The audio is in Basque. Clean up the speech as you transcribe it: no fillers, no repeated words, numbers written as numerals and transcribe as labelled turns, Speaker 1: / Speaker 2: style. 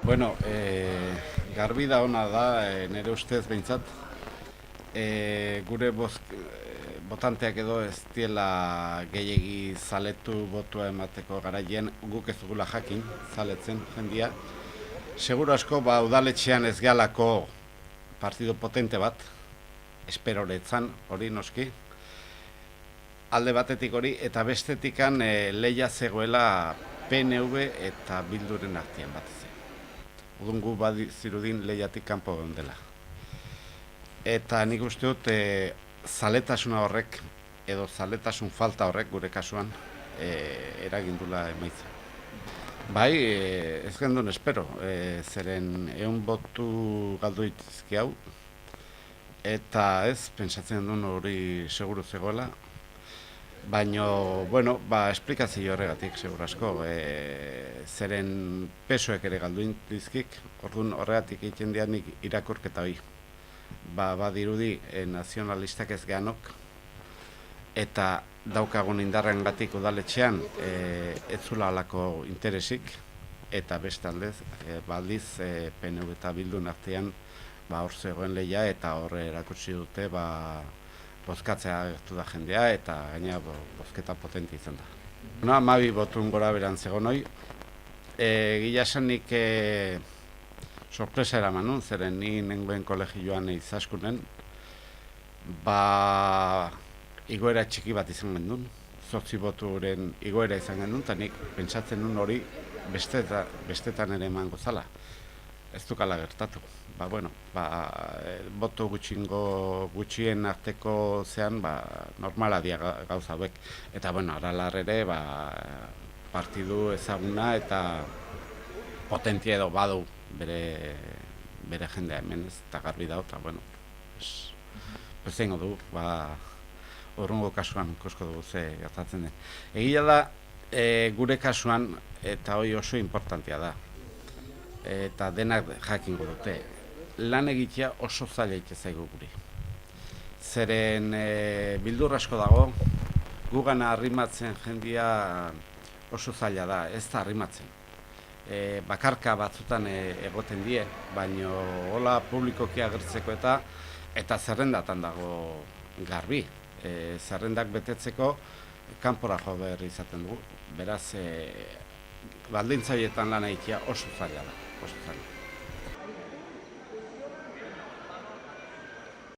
Speaker 1: Bueno, garbi da ona da, nire ustez behintzat, gure botanteak edo ez diela gehiegi zaletu botua emateko garaian, guk ez dugula jakin, zaletzen jendia. Seguro asko, udaletxean ez gehalako partido potente bat, esperoretzan, hori noski, alde batetik hori, eta bestetikan lehia zegoela PNV eta Bilduren artean batez. Udun gu zirudin lehiatik kanpo dela. Eta nik uste dut zaletasuna horrek, edo zaletasun falta horrek gure kasuan eragindula emaitza. Bai, ez gendun espero, zeren ehun botu galdu ditizki hau, eta ez, pentsatzen duen hori seguru zegoela, baina, bueno, esplikazio horregatik, seguru asko, zeren pesoek ere galdu dizkik, orduan horregatik egiten dianik irakurketa hori. Badirudi nazionalistak ez gehanok, eta daukagun indarren gatik udaletxean ez zula alako interesik, eta beste aldez, baldiz PNV eta Bildun artean hor zegoen lehia, eta horre erakutsi dute bozkatzea agertu da jendea, eta gaina bozketa potente izan da. 12 botun gora beran zegoen hoi. Gila esanik sorpresa eraman nun, zeren ni nengoen kolegioan izaskunen, igoera txiki bat izan gendun, 8 boturen igoera izan gendun, eta nik pentsatzen nun hori bestetan ere eman gozala. Ez dukala gertatu. Boto gutxien arteko zean, normala dia gauza hauek. Eta, aralar ere, partidu ezaguna eta potentia edo badu bere jendea hemen ez, eta garbi dau, eta, zeingo du, urrungo kasuan ikusko dugu ze gertatzen den. Egia da, gure kasuan, eta hori oso importantia da, eta denak jakingo dute, lan egitea oso zaila zaigu guri. Zeren bildur asko dago, gugana arrimatzen jendia oso zaila da, ez da arrimatzen. Bakarka batzutan egoten die, baina hola publikoki agertzeko eta zerrendatan dago garbi. Zerrendak betetzeko kanpora jo behar izaten dugu. Beraz, baldintza horietan lan egitea oso zaila da.